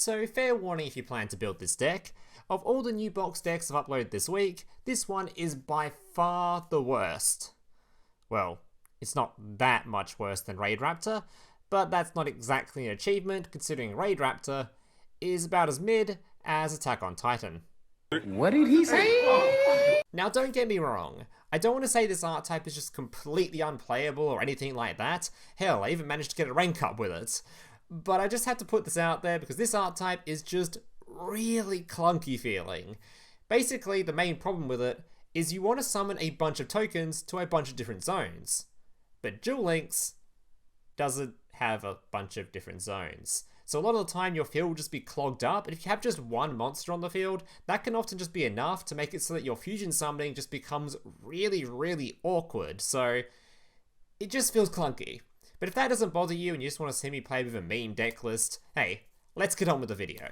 So fair warning if you plan to build this deck, of all the new box decks I've uploaded this week, this one is by far the worst. Well, it's not that much worse than Raid Raptor, but that's not exactly an achievement considering Raid Raptor is about as mid as Attack on Titan. What did he say? Now don't get me wrong, I don't want to say this art type is just completely unplayable or anything like that. Hell, I even managed to get a rank up with it. But I just had to put this out there because this art type is just really clunky feeling. Basically, the main problem with it is you want to summon a bunch of tokens to a bunch of different zones. But Duel Links doesn't have a bunch of different zones. So a lot of the time your field will just be clogged up, and if you have just one monster on the field, that can often just be enough to make it so that your fusion summoning just becomes really awkward. So it just feels clunky. But if that doesn't bother you and you just want to see me play with a meme deck list, hey, let's get on with the video.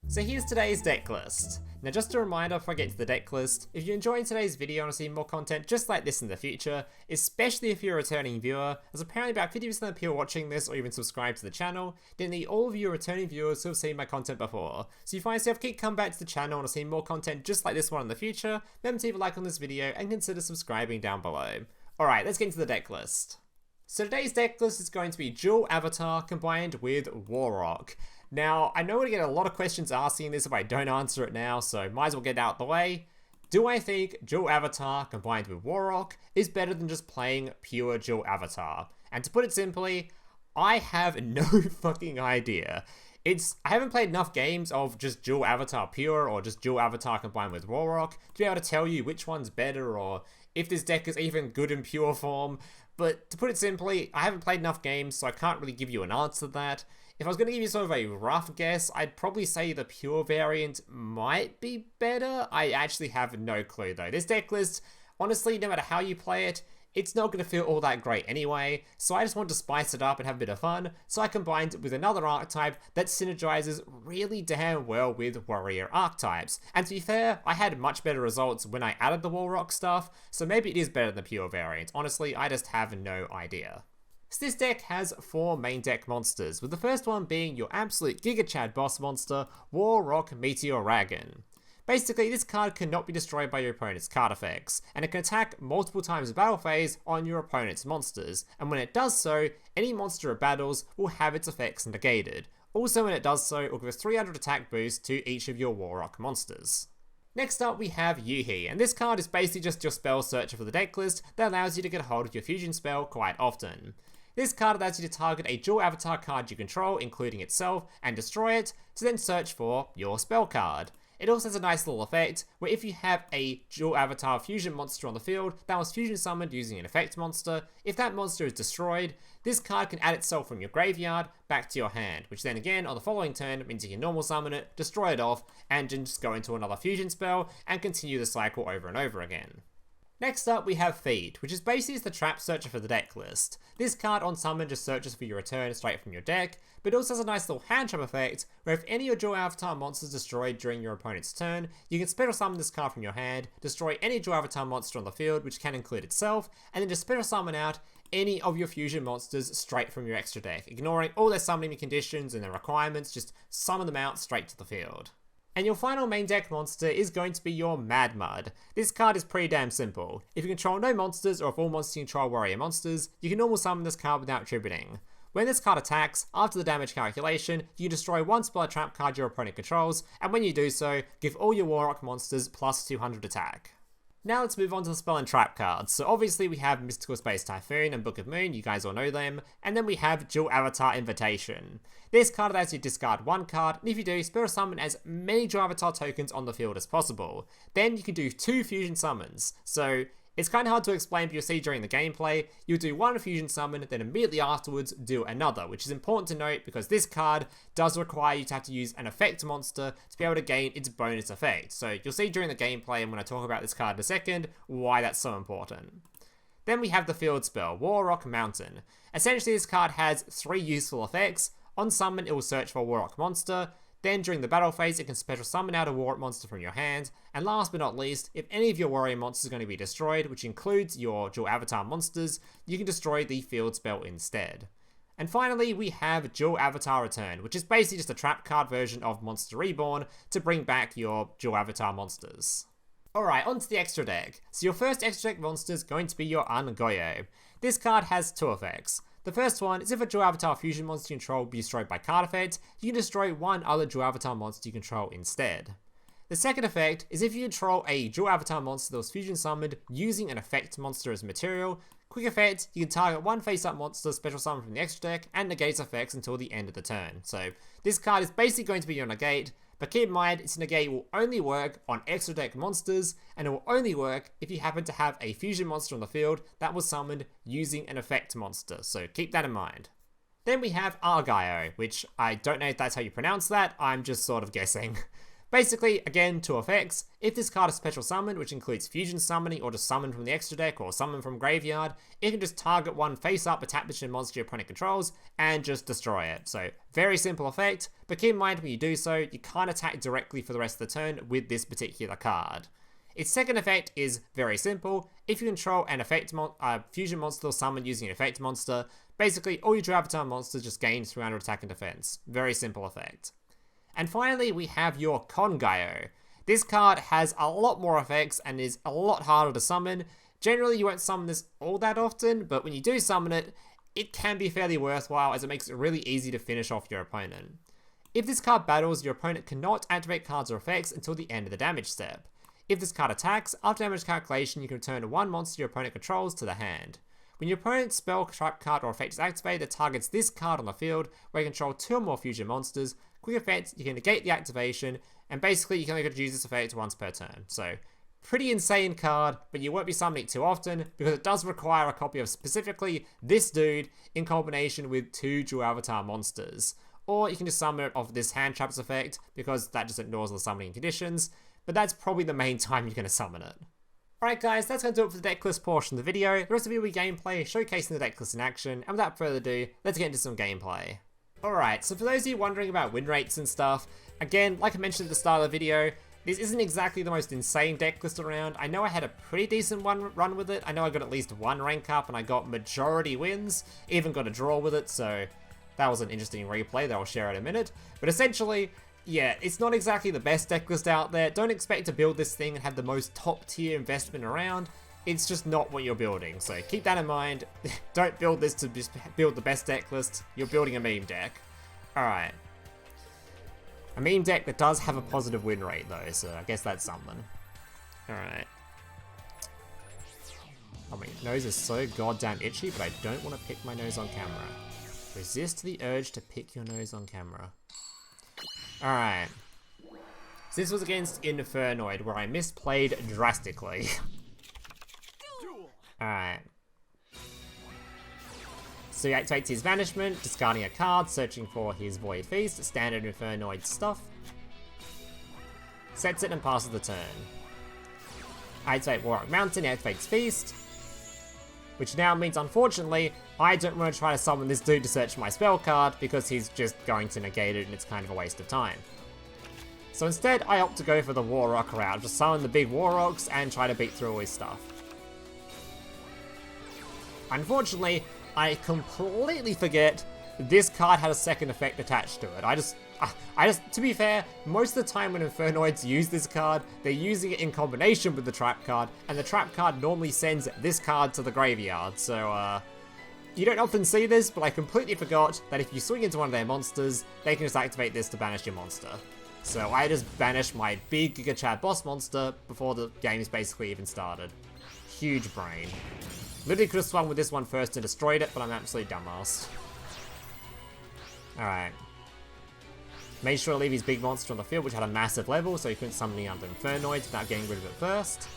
So here's today's deck list. Now just a reminder before I get to the deck list, if you're enjoying today's video and want to see more content just like this in the future, especially if you're a returning viewer, as apparently about 50% of people watching this or even subscribe to the channel, then need all of you returning viewers who have seen my content before. So if you find yourself keep coming back to the channel and want to see more content just like this one in the future, remember to leave a like on this video and consider subscribing down below. Alright, let's get into the deck list. So today's deck list is going to be Duel Avatar combined with Warrock. Now, I know we're going to get a lot of questions asking this if I don't answer it now, so might as well get it out of the way. Do I think Duel Avatar combined with Warrock is better than just playing pure Duel Avatar? And to put it simply, I have no fucking idea. I haven't played enough games of just Duel Avatar pure or just Duel Avatar combined with Warrock to be able to tell you which one's better or if this deck is even good in pure form. But to put it simply, I haven't played enough games, so I can't really give you an answer to that. If I was going to give you sort of a rough guess, I'd probably say the pure variant might be better. I actually have no clue though. This deck list, honestly, no matter how you play it, it's not going to feel all that great anyway, so I just wanted to spice it up and have a bit of fun, so I combined it with another archetype that synergizes really damn well with warrior archetypes. And to be fair, I had much better results when I added the Warrock stuff, so maybe it is better than the pure variant. Honestly, I just have no idea. So this deck has 4 main deck monsters, with the first one being your absolute Giga Chad boss monster, Rock Meteoragon. Basically, this card cannot be destroyed by your opponent's card effects, and it can attack multiple times in battle phase on your opponent's monsters, and when it does so, any monster it battles will have its effects negated. Also when it does so, it will give a 300 attack boost to each of your Warrock monsters. Next up we have Yuhi, and this card is basically just your spell searcher for the deck list that allows you to get a hold of your fusion spell quite often. This card allows you to target a dual avatar card you control, including itself, and destroy it, to then search for your spell card. It also has a nice little effect, where if you have a dual avatar fusion monster on the field that was fusion summoned using an effect monster, if that monster is destroyed, this card can add itself from your graveyard back to your hand, which then again on the following turn means you can normal summon it, destroy it off, and then just go into another fusion spell and continue the cycle over and over again. Next up we have Feed, which is basically the trap searcher for the deck list. This card on summon just searches for your return straight from your deck, but it also has a nice little hand trap effect, where if any of your dual avatar monsters destroyed during your opponent's turn, you can special summon this card from your hand, destroy any dual avatar monster on the field, which can include itself, and then just special summon out any of your fusion monsters straight from your extra deck, ignoring all their summoning conditions and their requirements, just summon them out straight to the field. And your final main deck monster is going to be your Mad Mud. This card is pretty damn simple. If you control no monsters, or if all monsters control warrior monsters, you can normal summon this card without tributing. When this card attacks, after the damage calculation, you can destroy one spell trap card your opponent controls, and when you do so, give all your Warrock monsters plus 200 attack. Now let's move on to the spell and trap cards. So obviously we have Mystical Space Typhoon and Book of Moon, you guys all know them, and then we have Dual Avatar Invitation. This card allows you to discard one card, and if you do, special summon as many Dual Avatar tokens on the field as possible. Then you can do 2 fusion summons. So it's kind of hard to explain, but you'll see during the gameplay, you'll do one fusion summon, then immediately afterwards do another, which is important to note because this card does require you to have to use an effect monster to be able to gain its bonus effect. So you'll see during the gameplay, and when I talk about this card in a second, why that's so important. Then we have the field spell, Rock Mammud. Essentially this card has 3 useful effects. On summon it will search for a Warrock monster, Then during the battle phase, it can special summon out a WERN'T monster from your hand. And last but not least, if any of your warrior monsters are going to be destroyed, which includes your dual avatar monsters, you can destroy the field spell instead. And finally, we have Dual Avatar Return, which is basically just a trap card version of Monster Reborn to bring back your dual avatar monsters. Alright, onto the extra deck. So your first extra deck monster is going to be your Un-Gyo. This card has two effects. The first one is if a dual avatar fusion monster you control be destroyed by card effect, you can destroy one other dual avatar monster you control instead. The second effect is if you control a dual avatar monster that was fusion summoned using an effect monster as material. Quick effect, you can target one face-up monster special summon from the extra deck and negates effects until the end of the turn. So this card is basically going to be your negate, but keep in mind its negate will only work on extra deck monsters, and it will only work if you happen to have a fusion monster on the field that was summoned using an effect monster, so keep that in mind. Then we have Ah-Gyo, which I don't know if that's how you pronounce that, I'm just sort of guessing. Basically, again, two effects. If this card is special summoned, which includes fusion summoning or just summon from the extra deck or summon from graveyard, it can just target one face-up attack position monster your opponent controls and just destroy it. So, very simple effect, but keep in mind when you do so, you can't attack directly for the rest of the turn with this particular card. Its second effect is very simple. If you control an effect fusion monster summoned using an effect monster, basically all your dual avatar monsters just gain 300 attack and defense. Very simple effect. And finally, we have your Kon-Gyo. This card has a lot more effects and is a lot harder to summon. Generally, you won't summon this all that often, but when you do summon it, it can be fairly worthwhile as it makes it really easy to finish off your opponent. If this card battles, your opponent cannot activate cards or effects until the end of the damage step. If this card attacks, after damage calculation, you can return one monster your opponent controls to the hand. When your opponent's spell, trap card, or effect is activated, it targets this card on the field, where you control two or more fusion monsters. Quick effect, you can negate the activation, and basically you can only get to use this effect once per turn. So, pretty insane card, but you won't be summoning it too often, because it does require a copy of specifically this dude in combination with two dual avatar monsters. Or you can just summon it off this hand traps effect, because that just ignores the summoning conditions, but that's probably the main time you're going to summon it. Alright guys, that's going to do it for the decklist portion of the video. The rest of it will be gameplay, showcasing the decklist in action, and without further ado, let's get into some gameplay. Alright, so for those of you wondering about win rates and stuff, again, like I mentioned at the start of the video, this isn't exactly the most insane decklist around. I know I had a pretty decent run with it. I know I got at least one rank up and I got majority wins, even got a draw with it, so that was an interesting replay that I'll share in a minute. But essentially, yeah, it's not exactly the best decklist out there. Don't expect to build this thing and have the most top tier investment around. It's just not what you're building, so keep that in mind. Don't build this to just build the best decklist. You're building a meme deck. Alright. A meme deck that does have a positive win rate though, so I guess that's something. Alright. Oh, my nose is so goddamn itchy, but I don't want to pick my nose on camera. Resist the urge to pick your nose on camera. Alright. So this was against Infernoid, where I misplayed drastically. Alright. So he activates his Banishment, discarding a card, searching for his Void Feast, standard Infernoid stuff. Sets it and passes the turn. I activate Rock Mammud, he activates Feast. Which now means, unfortunately, I don't want to try to summon this dude to search my spell card, because he's just going to negate it and it's kind of a waste of time. So instead, I opt to go for the Warrock route, just summon the big Warrocks and try to beat through all his stuff. Unfortunately, I completely forget that this card had a second effect attached to it. I just, to be fair, most of the time when Infernoids use this card, they're using it in combination with the trap card, and the trap card normally sends this card to the graveyard, so, you don't often see this, but I completely forgot that if you swing into one of their monsters, they can just activate this to banish your monster. So I just banished my big Giga Chad boss monster before the game is basically even started. Huge brain. Literally could have swung with this one first and destroyed it, but I'm absolutely dumbass. Alright. Made sure to leave his big monster on the field, which had a massive level, so he couldn't summon any other Infernoids without getting rid of it first.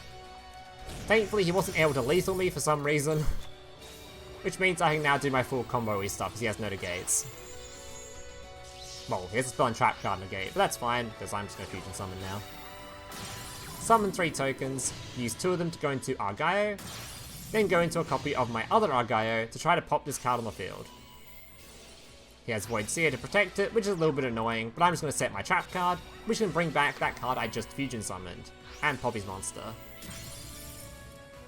Thankfully, he wasn't able to lethal me for some reason. Which means I can now do my full combo-y stuff, because he has no negates. Well, he has a spell and trap card negate, but that's fine, because I'm just going to fusion summon now. Summon 3 tokens, use 2 of them to go into Ah-Gyo, then go into a copy of my other Ah-Gyo to try to pop this card on the field. He has Void Seer to protect it, which is a little bit annoying, but I'm just going to set my trap card, which can bring back that card I just fusion summoned, and pop his monster.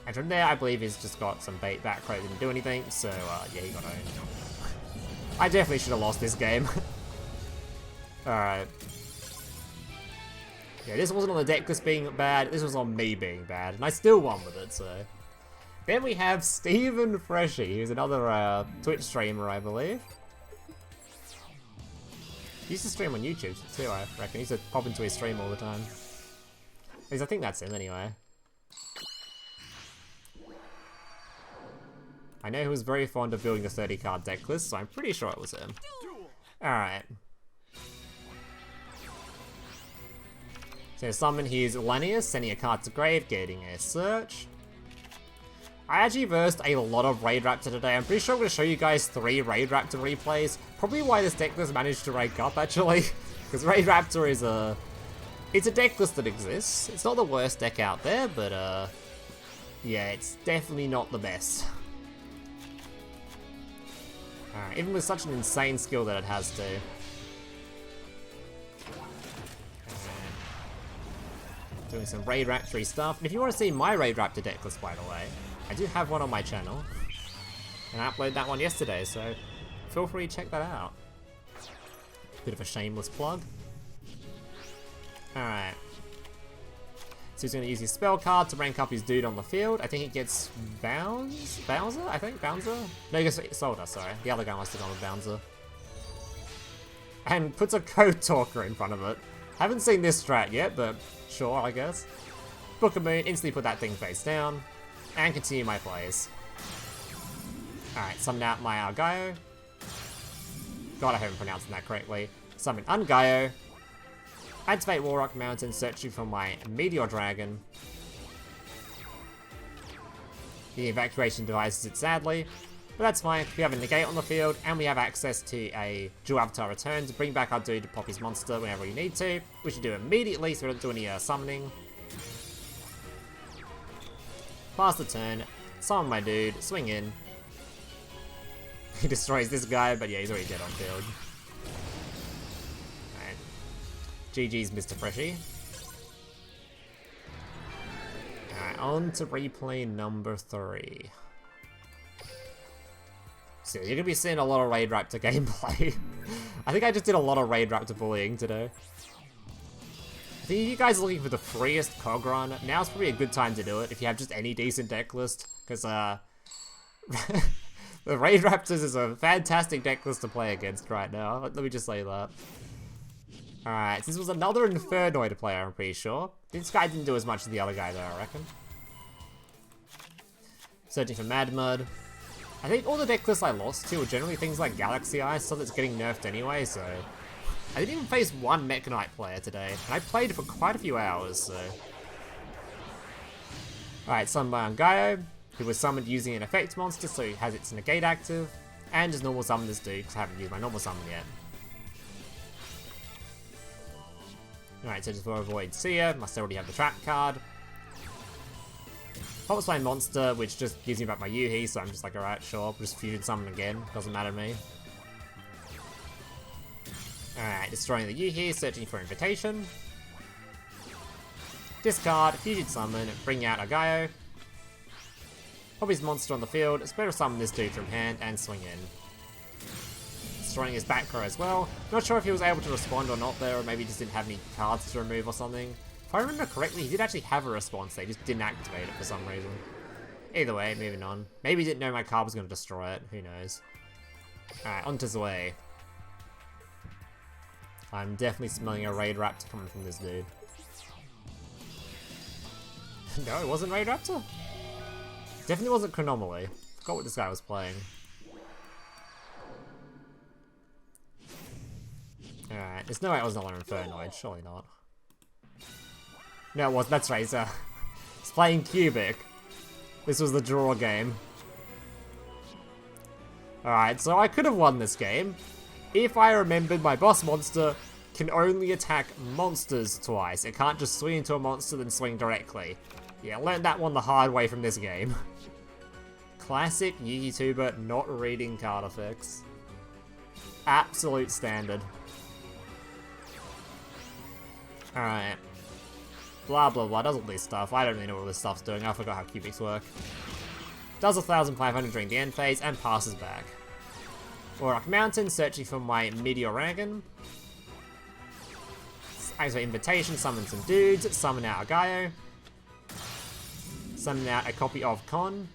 And from there, I believe he's just got some bait back, Crow didn't do anything, so yeah, he got owned. I definitely should have lost this game. Alright. Yeah, this wasn't on the deck list being bad, this was on me being bad, and I still won with it, so. Then we have Stephen Freshy, who's another Twitch streamer, I believe. He used to stream on YouTube too, I reckon. He used to pop into his stream all the time. At least I think that's him anyway. I know he was very fond of building a 30 card deck list, so I'm pretty sure it was him. Alright. So summon his Lanius, sending a card to grave, getting a search. I actually versed a lot of Raid Raptor today. I'm pretty sure I'm going to show you guys 3 Raid Raptor replays. Probably why this deck list managed to rank up, actually. Because Raid Raptor is it's a deck list that exists. It's not the worst deck out there, but yeah, it's definitely not the best. Alright, even with such an insane skill that it has to. Doing some Raid Raptor stuff. And if you want to see my Raid Raptor deck list, by the way, I do have one on my channel. And I uploaded that one yesterday, so feel free to check that out. Bit of a shameless plug. Alright. So he's going to use his spell card to rank up his dude on the field. I think he gets Bowser, I think? Bouncer? No, he gets Soldier, sorry. The other guy must have gone with Bouncer. And puts a Code Talker in front of it. Haven't seen this strat yet, but sure, I guess. Book a Moon, instantly put that thing face down. And continue my plays. Alright, summon out my Ah-Gyo. God, I hope I'm pronouncing that correctly. Summon Un-Gyo. Activate Rock Mammud, searching for my meteoragon. The evacuation devices it sadly, but that's fine. We have a negate on the field, and we have access to a Dual Avatar return to bring back our dude to pop his monster whenever we need to. We should do immediately so we don't do any summoning. Pass the turn, summon my dude, swing in. He destroys this guy, but yeah, he's already dead on field. Alright. GG's Mr. Freshy. Alright, on to replay number 3. So you're gonna be seeing a lot of Raid Raptor gameplay. I think I just did a lot of Raid Raptor bullying today. I think if you guys are looking for the freest cog run, now's probably a good time to do it if you have just any decent deck list, because the Raid Raptors is a fantastic deck list to play against right now. Let me just say that. Alright, this was another Infernoid player, I'm pretty sure. This guy didn't do as much as the other guy though, I reckon. Searching for Mad Mud. I think all the deck lists I lost to were generally things like Galaxy Ice, so that's getting nerfed anyway, so. I didn't even face one mekk-knight player today, and I played for quite a few hours, so. Alright, summoned by Un-Gyo, who was summoned using an effect monster, so he has its negate active, and just normal summon this dude, because I haven't used my normal summon yet. Alright, so just for Void Seer, must already have the trap card. Pops my monster, which just gives me back my Yuhi, so I'm just like, alright, sure, just fusion summon again, doesn't matter to me. Alright, destroying the Yuhi, searching for invitation. Discard, fusion summon, bring out Ah-Gyo. Pop his monster on the field, special summon this dude from hand, and swing in. Destroying his back row as well. Not sure if he was able to respond or not there, or maybe he just didn't have any cards to remove or something. If I remember correctly, he did actually have a response, they just didn't activate it for some reason. Either way, moving on. Maybe he didn't know my card was going to destroy it, who knows. Alright, on to Zwei. I'm definitely smelling a Raid Raptor coming from this dude. No, it wasn't Raid Raptor? Definitely wasn't Chronomaly. Forgot what this guy was playing. Alright, there's no way it was another Infernoid, surely not. No, it wasn't, that's right, he's playing Cubic. This was the draw game. Alright, so I could have won this game if I remembered my boss monster can only attack monsters twice. It can't just swing into a monster then swing directly. Yeah, I learned that one the hard way from this game. Classic YouTuber not reading card effects. Absolute standard. Alright. Blah blah blah, does all this stuff. I don't really know what all this stuff's doing. I forgot how cubics work. Does 1,500 during the end phase and passes back. Rock Mountain, searching for my meteoragon. Activate invitation, summon some dudes, summon out Ah-Gyo. Summon out a copy of Kon.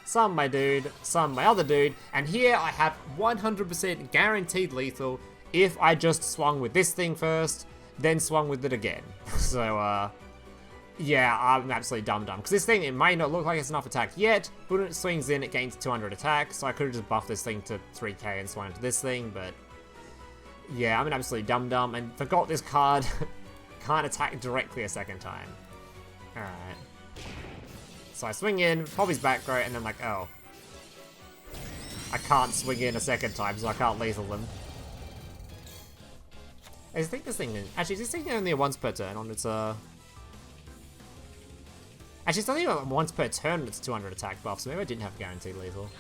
Summon my dude, summon my other dude, and here I have 100% guaranteed lethal if I just swung with this thing first, then swung with it again. So, yeah, I'm absolutely dumb. Because this thing, it might not look like it's enough attack yet, but when it swings in, it gains 200 attack, so I could have just buffed this thing to 3k and swung into this thing, but yeah, I'm an absolutely dumb and forgot this card can't attack directly a second time. Alright. So I swing in, pop his back row, and then like, oh. I can't swing in a second time, so I can't lethal them. I think this thing, actually, is this thing only a once per turn on its, Actually, it's only once per turn on its 200 attack buff, so maybe I didn't have guaranteed lethal.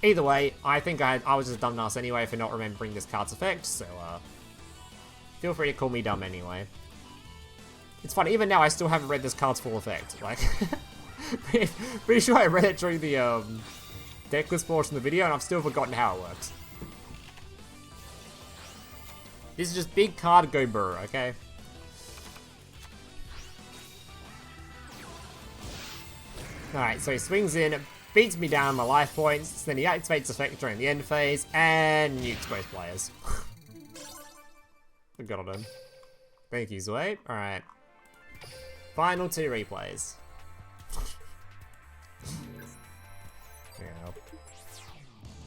Either way, I think I was just a dumbass anyway for not remembering this card's effect, so, feel free to call me dumb anyway. It's funny, even now I still haven't read this card's full effect, like, pretty sure I read it during the, deck list portion of the video, and I've still forgotten how it works. This is just big card go burr, okay? Alright, so he swings in, beats me down my life points, then he activates effect during the end phase, and nukes both players. I got it in. Thank you, Zoe. Alright. Final 2 replays. Yeah.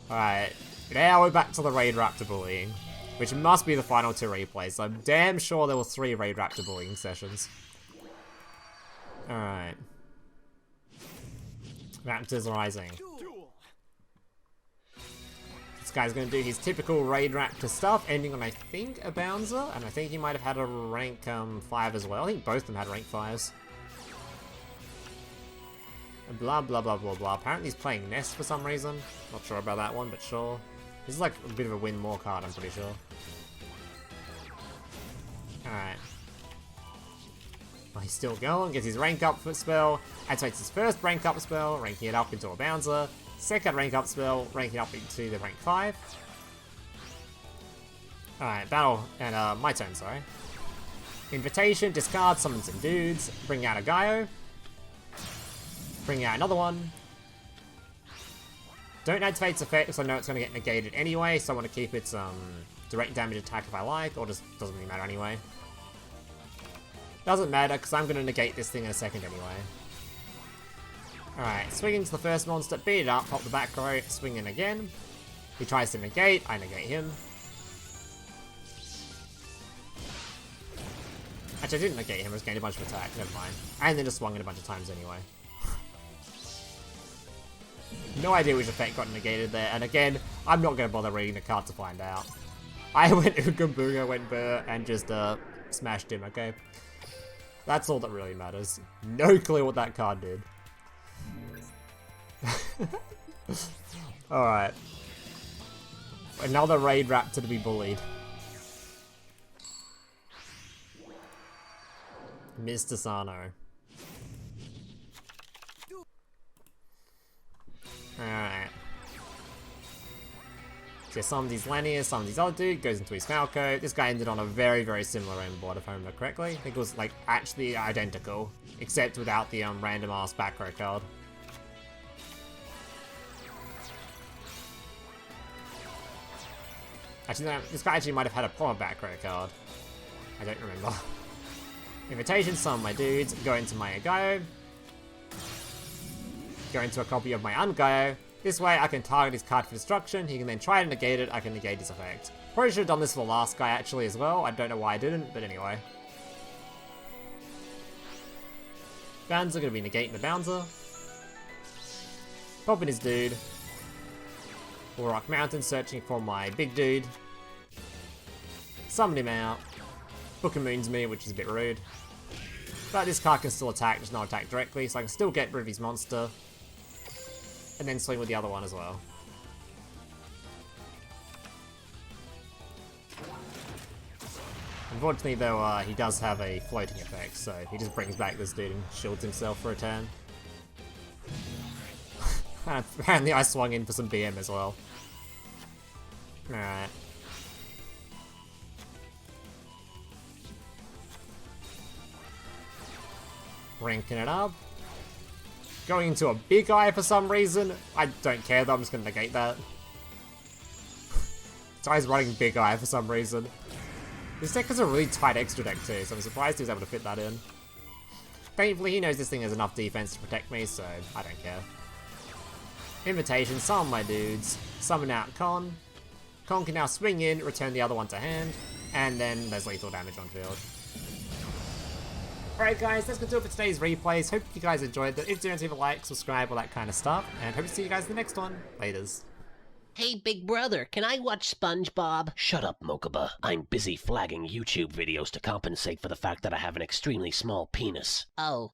Alright, now we're back to the Raid Raptor bullying, which must be the final 2 replays. I'm damn sure there were 3 Raid Raptor bullying sessions. Alright. Raptors rising. This guy's gonna do his typical Raid Raptor stuff, ending on, I think, a Bouncer, and I think he might have had a rank 5 as well. I think both of them had rank 5s. And blah blah blah blah blah. Apparently he's playing Nest for some reason. Not sure about that one, but sure. This is like a bit of a win more card, I'm pretty sure. Alright. Well, he's still going, gets his rank up spell, activates his first rank up spell, ranking it up into a Bouncer. Second rank up spell, ranking up into the rank 5. Alright, battle, and my turn, sorry. Invitation, discard, summon some dudes, bring out Ah-Gyo. Bring out another one. Don't activate its effect because I know it's going to get negated anyway, so I want to keep its direct damage attack if I like, or just doesn't really matter anyway. Doesn't matter because I'm going to negate this thing in a second anyway. Alright, swing into the first monster, beat it up, pop the back row, swing in again. He tries to negate, I negate him. Actually, I didn't negate him, I just gained a bunch of attack, never mind. And then just swung in a bunch of times anyway. No idea which effect got negated there, and again, I'm not going to bother reading the card to find out. I went Ooga Booga, went Burr, and just smashed him, okay? That's all that really matters. No clue what that card did. Alright. Another Raid Raptor to be bullied. Mr. Sano. Alright. So some of these Lanier, some of these other dude goes into his Falco. This guy ended on a very, very similar end board if I remember correctly. I think it was like actually identical, except without the random ass back row card. Actually, no, this guy actually might have had a proper back row card. I don't remember. Invitation, summon my dudes, go into my Ah-Gyo. Go into a copy of my Un-Gyo. This way I can target his card for destruction, he can then try to negate it, I can negate his effect. Probably should have done this for the last guy actually as well, I don't know why I didn't, but anyway. Bouncer gonna be negating the Bouncer. Popping his dude. Rock Mountain searching for my big dude. Summon him out. Book and Moons me, which is a bit rude. But this card can still attack, just not attack directly, so I can still get rid of his monster. And then swing with the other one as well. Unfortunately though, he does have a floating effect, so he just brings back this dude and shields himself for a turn. Apparently I swung in for some BM as well. Alright. Ranking it up. Going into a big eye for some reason. I don't care though, I'm just gonna negate that. This guy's running big eye for some reason. This deck has a really tight extra deck too, so I'm surprised he was able to fit that in. Thankfully he knows this thing has enough defense to protect me, so I don't care. Invitation, summon my dudes, summon out Kon. Kon can now swing in, return the other one to hand, and then there's lethal damage on field. Alright guys, that's gonna do it for today's replays. Hope you guys enjoyed it. If you don't, leave a like, subscribe, all that kind of stuff, and hope to see you guys in the next one. Laters. Hey, big brother, can I watch SpongeBob? Shut up, Mokuba. I'm busy flagging YouTube videos to compensate for the fact that I have an extremely small penis. Oh.